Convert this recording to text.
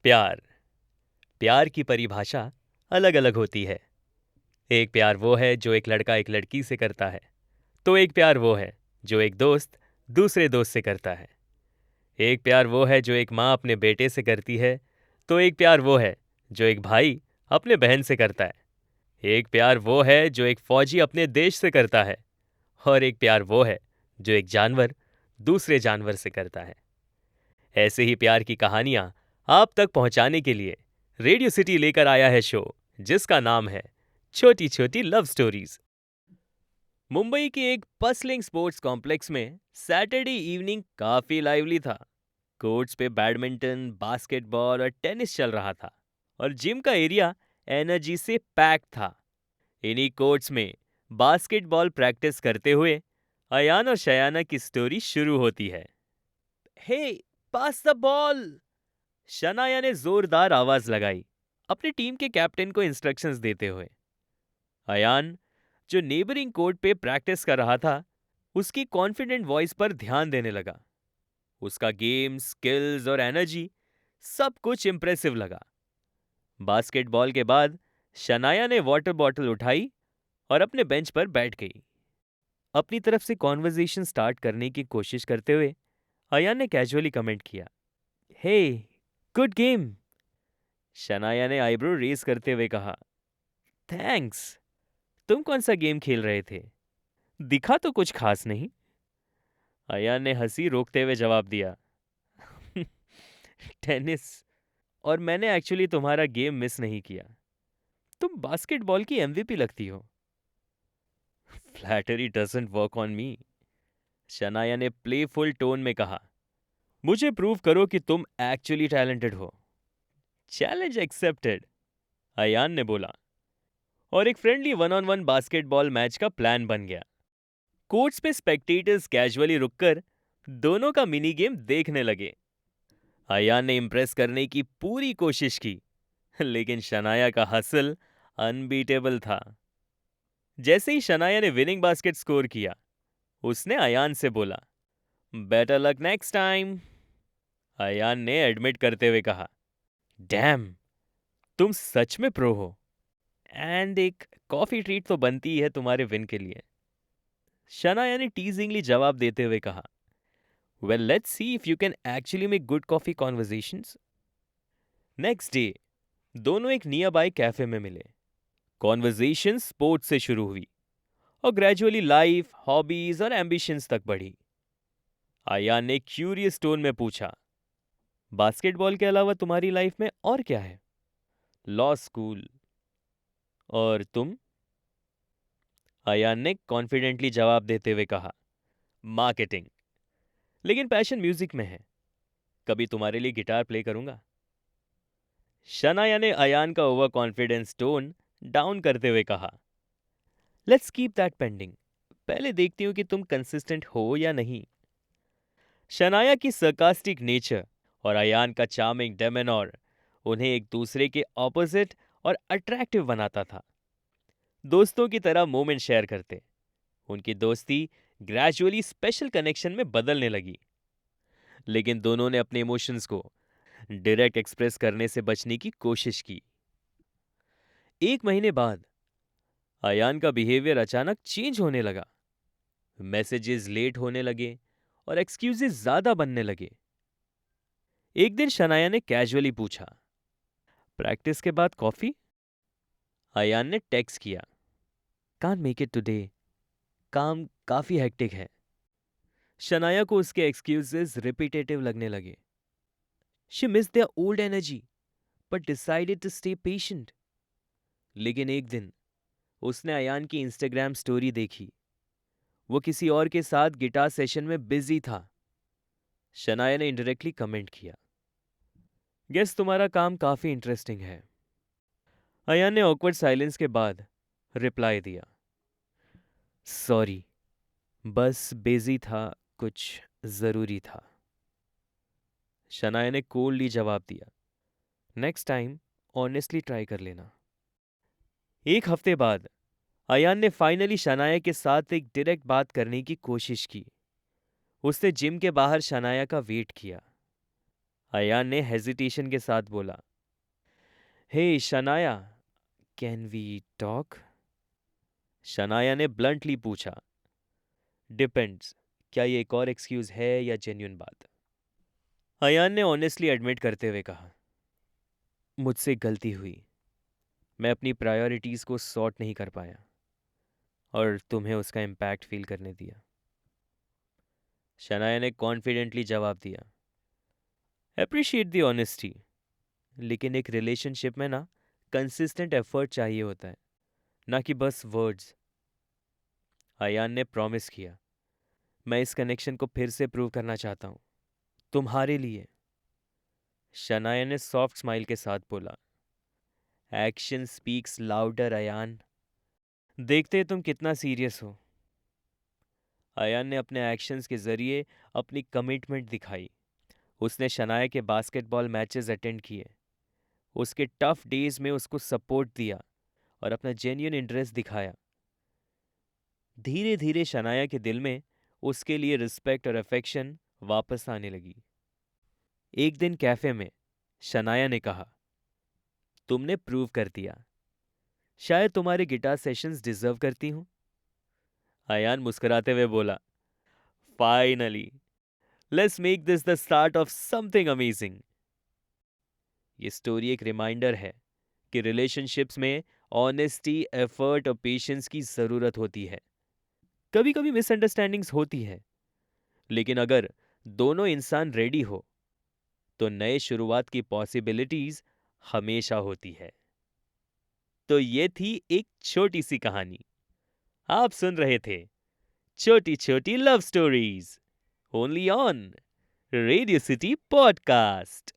प्यार। प्यार की परिभाषा अलग अलग होती है। एक प्यार वो है जो एक लड़का एक लड़की से करता है, तो एक प्यार वो है जो एक दोस्त दूसरे दोस्त से करता है। एक प्यार वो है जो एक माँ अपने बेटे से करती है, तो एक प्यार वो है जो एक भाई अपने बहन से करता है। एक प्यार वो है जो एक फौजी अपने देश से करता है, और एक प्यार वो है जो एक जानवर दूसरे जानवर से करता है। ऐसे ही प्यार की कहानियां आप तक पहुंचाने के लिए रेडियो सिटी लेकर आया है शो जिसका नाम है छोटी छोटी लव स्टोरीज। मुंबई के एक पसलिंग स्पोर्ट्स कॉम्प्लेक्स में सैटरडे इवनिंग काफी लाइवली था। कोर्ट्स पे बैडमिंटन, बास्केटबॉल और टेनिस चल रहा था और जिम का एरिया एनर्जी से पैक्ड था। इन्हीं कोर्ट्स में बास्केटबॉल प्रैक्टिस करते हुए अयान और शयाना की स्टोरी शुरू होती है। हे, पास द बॉल! शनाया ने जोरदार आवाज लगाई, अपनी टीम के कैप्टन को इंस्ट्रक्शंस देते हुए। अयान, जो नेबरिंग कोर्ट पे प्रैक्टिस कर रहा था, उसकी कॉन्फिडेंट वॉइस पर ध्यान देने लगा। उसका गेम, स्किल्स और एनर्जी सब कुछ इंप्रेसिव लगा। बास्केटबॉल के बाद शनाया ने वाटर बॉटल उठाई और अपने बेंच पर बैठ गई। अपनी तरफ से कॉन्वर्जेशन स्टार्ट करने की कोशिश करते हुए अयान ने कैजुअली कमेंट किया, हे, गुड गेम। शनाया ने आईब्रो रेज करते हुए कहा, थैंक्स। तुम कौन सा गेम खेल रहे थे? दिखा तो कुछ खास नहीं। अयान ने हंसी रोकते हुए जवाब दिया, टेनिस। और मैंने एक्चुअली तुम्हारा गेम मिस नहीं किया। तुम बास्केटबॉल की एमवीपी लगती हो। Flattery doesn't work on me, Shanaya ने प्लेफुल टोन में कहा। मुझे प्रूव करो कि तुम एक्चुअली टैलेंटेड हो। चैलेंज एक्सेप्टेड, अयान ने बोला, और एक friendly one on one basketball match का प्लान बन गया। कोर्ट्स पे स्पेक्टेटर्स कैजुअली रुककर दोनों का मिनी गेम देखने लगे। अयान ने इम्प्रेस करने की पूरी कोशिश की, लेकिन शनाया का हसल अनबीटेबल था। जैसे ही शनाया ने विनिंग बास्केट स्कोर किया, उसने अयान से बोला, better luck next time. Ayaan ने एडमिट करते हुए कहा, डैम, तुम सच में प्रो हो। एंड एक कॉफी ट्रीट तो बनती है तुम्हारे विन के लिए। शनाया ने टीजिंगली जवाब देते हुए कहा, well let's see if you can actually make good coffee conversations. Next day दोनों एक नियर बाय कैफे में मिले। कॉन्वर्सेशन स्पोर्ट्स से शुरू हुई और ग्रेजुअली लाइफ, हॉबीज और एम्बिशंस तक बढ़ी। अयान ने क्यूरियस टोन में पूछा, बास्केटबॉल के अलावा तुम्हारी लाइफ में और क्या है? Law school. और तुम? अयान ने कॉन्फिडेंटली जवाब देते हुए कहा, मार्केटिंग। लेकिन पैशन म्यूजिक में है। कभी तुम्हारे लिए गिटार प्ले करूंगा। शनाया ने अयान का ओवर कॉन्फिडेंस टोन डाउन करते हुए कहा, लेट्स कीप दैट पेंडिंग। पहले देखती हूं कि तुम कंसिस्टेंट हो या नहीं। शनाया की सरकास्टिक नेचर और अयान का चार्मिंग डेमेनोर उन्हें एक दूसरे के ऑपोजिट और अट्रैक्टिव बनाता था। दोस्तों की तरह मोमेंट शेयर करते, उनकी दोस्ती ग्रेजुअली स्पेशल कनेक्शन में बदलने लगी। लेकिन दोनों ने अपने इमोशंस को डायरेक्ट एक्सप्रेस करने से बचने की कोशिश की। एक महीने बाद अयान का बिहेवियर अचानक चेंज होने लगा। मैसेजेस लेट होने लगे और एक्सक्यूजेस ज्यादा बनने लगे। एक दिन शनाया ने कैजुअली पूछा, प्रैक्टिस के बाद कॉफी? अयान ने टेक्स्ट किया, कांट मेक इट टुडे, काम काफी हेक्टिक है। शनाया को उसके एक्सक्यूजेस रिपीटेटिव लगने लगे। She miss their old energy but decided to stay patient. लेकिन एक दिन उसने अयान की इंस्टाग्राम स्टोरी देखी। वो किसी और के साथ गिटार सेशन में बिजी था। शनाया ने इनडायरेक्टली कमेंट किया, गेस तुम्हारा काम काफी इंटरेस्टिंग है। अयान ने ऑकवर्ड साइलेंस के बाद रिप्लाई दिया, सॉरी, बस बिजी था, कुछ जरूरी था। शनाया ने कोल्डली जवाब दिया, नेक्स्ट टाइम ऑनेस्टली ट्राई कर लेना। एक हफ्ते बाद अयान ने फाइनली शनाया के साथ एक डायरेक्ट बात करने की कोशिश की। उसने जिम के बाहर शनाया का वेट किया। अयान ने हेजिटेशन के साथ बोला, hey Shanaya, can we talk? Shanaya ने ब्लंटली पूछा, डिपेंड्स, क्या ये एक और एक्सक्यूज है या जेन्युइन बात? अयान ने ऑनेस्टली एडमिट करते हुए कहा, मुझसे गलती हुई, मैं अपनी प्रायोरिटीज़ को सॉर्ट नहीं कर पाया और तुम्हें उसका इम्पैक्ट फील करने दिया। शनाया ने कॉन्फिडेंटली जवाब दिया, अप्रिशिएट दी ऑनेस्टी, लेकिन एक रिलेशनशिप में ना कंसिस्टेंट एफर्ट चाहिए होता है, ना कि बस वर्ड्स। अयान ने प्रॉमिस किया, मैं इस कनेक्शन को फिर से प्रूव करना चाहता हूँ, तुम्हारे लिए। शनाया ने सॉफ्ट स्माइल के साथ बोला, एक्शन स्पीक्स लाउडर अयान, देखते तुम कितना सीरियस हो। अयान ने अपने एक्शंस के जरिए अपनी कमिटमेंट दिखाई। उसने शनाया के बास्केटबॉल मैचेस अटेंड किए, उसके टफ डेज में उसको सपोर्ट दिया और अपना जेन्युइन इंटरेस्ट दिखाया। धीरे धीरे शनाया के दिल में उसके लिए रिस्पेक्ट और अफेक्शन वापस आने लगी। एक दिन कैफे में शनाया ने कहा, तुमने प्रूव कर दिया, शायद तुम्हारे गिटार सेशंस डिजर्व करती हूं। अयान मुस्कुराते हुए बोला, finally, let's make this the start of something amazing. ये स्टोरी एक रिमाइंडर है कि रिलेशनशिप्स में ऑनेस्टी, एफर्ट और पेशेंस की जरूरत होती है। कभी कभी मिसअंडरस्टैंडिंग्स होती है, लेकिन अगर दोनों इंसान रेडी हो तो नए शुरुआत की पॉसिबिलिटीज हमेशा होती है। तो ये थी एक छोटी सी कहानी। आप सुन रहे थे छोटी छोटी love stories, only on radio city podcast.